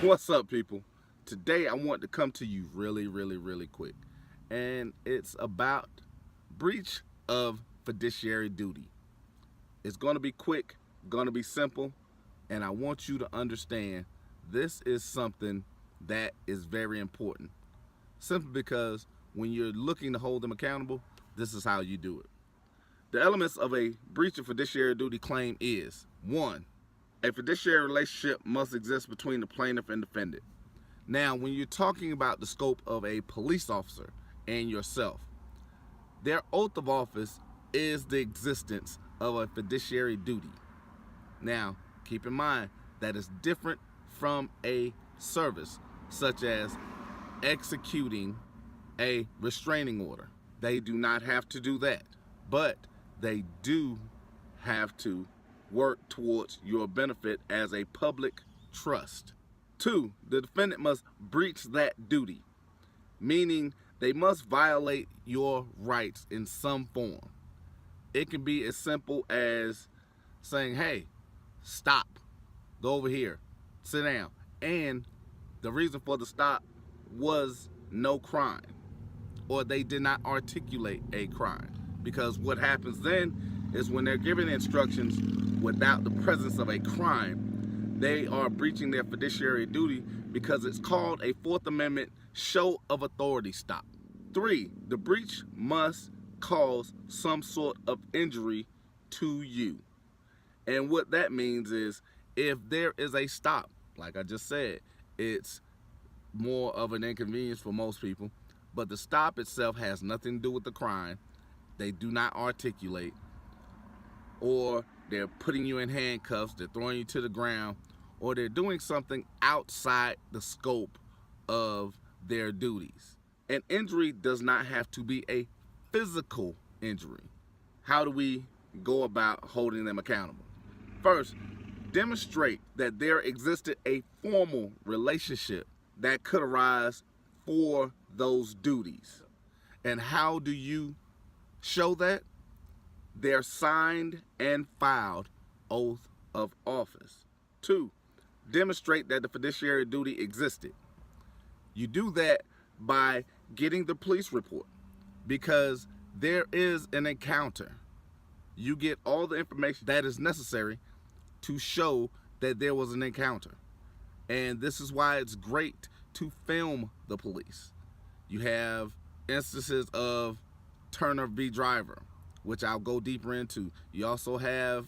What's up, people? Today I want to come to you really quick, and it's about breach of fiduciary duty. It's going to be quick, going to be simple, and I want you to understand this is something that is very important. Simply because when you're looking to hold them accountable, this is how you do it. The elements of a breach of fiduciary duty claim is: 1. A fiduciary relationship must exist between the plaintiff and defendant. Now, when you're talking about the scope of a police officer and yourself, their oath of office is the existence of a fiduciary duty. Now, keep in mind that is different from a service, such as executing a restraining order. They do not have to do that, but they do have to work towards your benefit as a public trust. 2, the defendant must breach that duty, meaning they must violate your rights in some form. It can be as simple as saying, hey, stop, go over here, sit down. And the reason for the stop was no crime, or they did not articulate a crime. Because what happens then is when they're giving instructions without the presence of a crime, they are breaching their fiduciary duty because it's called a Fourth Amendment show of authority stop. 3, the breach must cause some sort of injury to you. And what that means is if there is a stop, like I just said, it's more of an inconvenience for most people, but the stop itself has nothing to do with the crime. They do not articulate, or they're putting you in handcuffs, they're throwing you to the ground, or they're doing something outside the scope of their duties. An injury does not have to be a physical injury. How do we go about holding them accountable? First, demonstrate that there existed a formal relationship that could arise for those duties. And how do you show that? Their signed and filed oath of office. 2, demonstrate that the fiduciary duty existed. You do that by getting the police report, because there is an encounter. You get all the information that is necessary to show that there was an encounter. And this is why it's great to film the police. You have instances of Turner v. Driver, which I'll go deeper into. You also have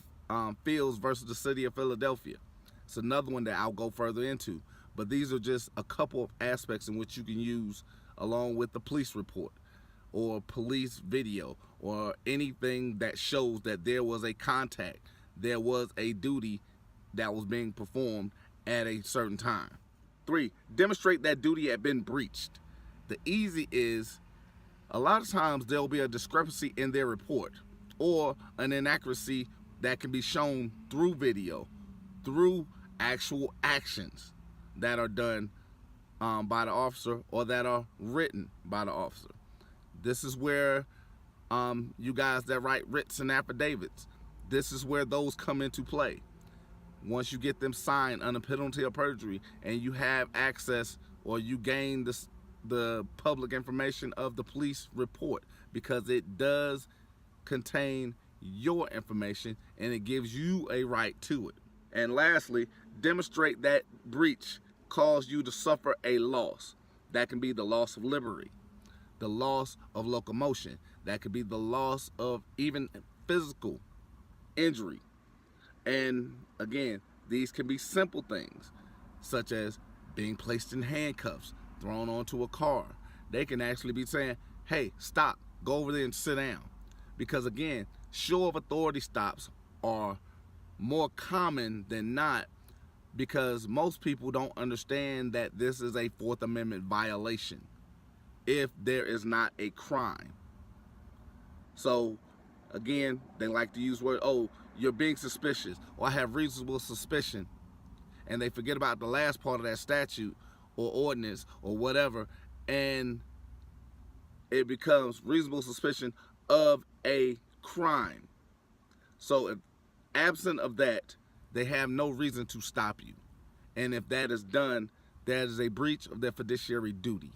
Fields versus the city of Philadelphia. It's another one that I'll go further into. But these are just a couple of aspects in which you can use along with the police report or police video or anything that shows that there was a contact, there was a duty that was being performed at a certain time. 3, demonstrate that duty had been breached. The easy is, a lot of times there'll be a discrepancy in their report or an inaccuracy that can be shown through video, through actual actions that are done by the officer or that are written by the officer. This is where you guys that write writs and affidavits, this is where those come into play. Once you get them signed under penalty of perjury and you have access, or you gain the public information of the police report, because it does contain your information and it gives you a right to it. And lastly, demonstrate that breach caused you to suffer a loss. That can be the loss of liberty, the loss of locomotion. That could be the loss of even physical injury. And again, these can be simple things, such as being placed in handcuffs, thrown onto a car. They can actually be saying, hey, stop, go over there and sit down. Because again, show of authority stops are more common than not, because most people don't understand that this is a Fourth Amendment violation if there is not a crime. So again, they like to use word, oh, you're being suspicious, or I have reasonable suspicion, and they forget about the last part of that statute or ordinance or whatever, and it becomes reasonable suspicion of a crime. So if absent of that, they have no reason to stop you. And if that is done, that is a breach of their fiduciary duty.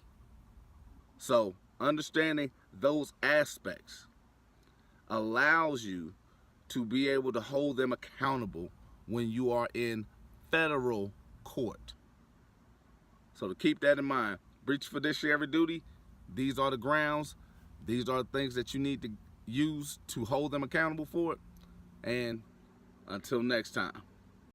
So understanding those aspects allows you to be able to hold them accountable when you are in federal court. So to keep that in mind, breach of fiduciary duty, these are the grounds, these are the things that you need to use to hold them accountable for it. And until next time.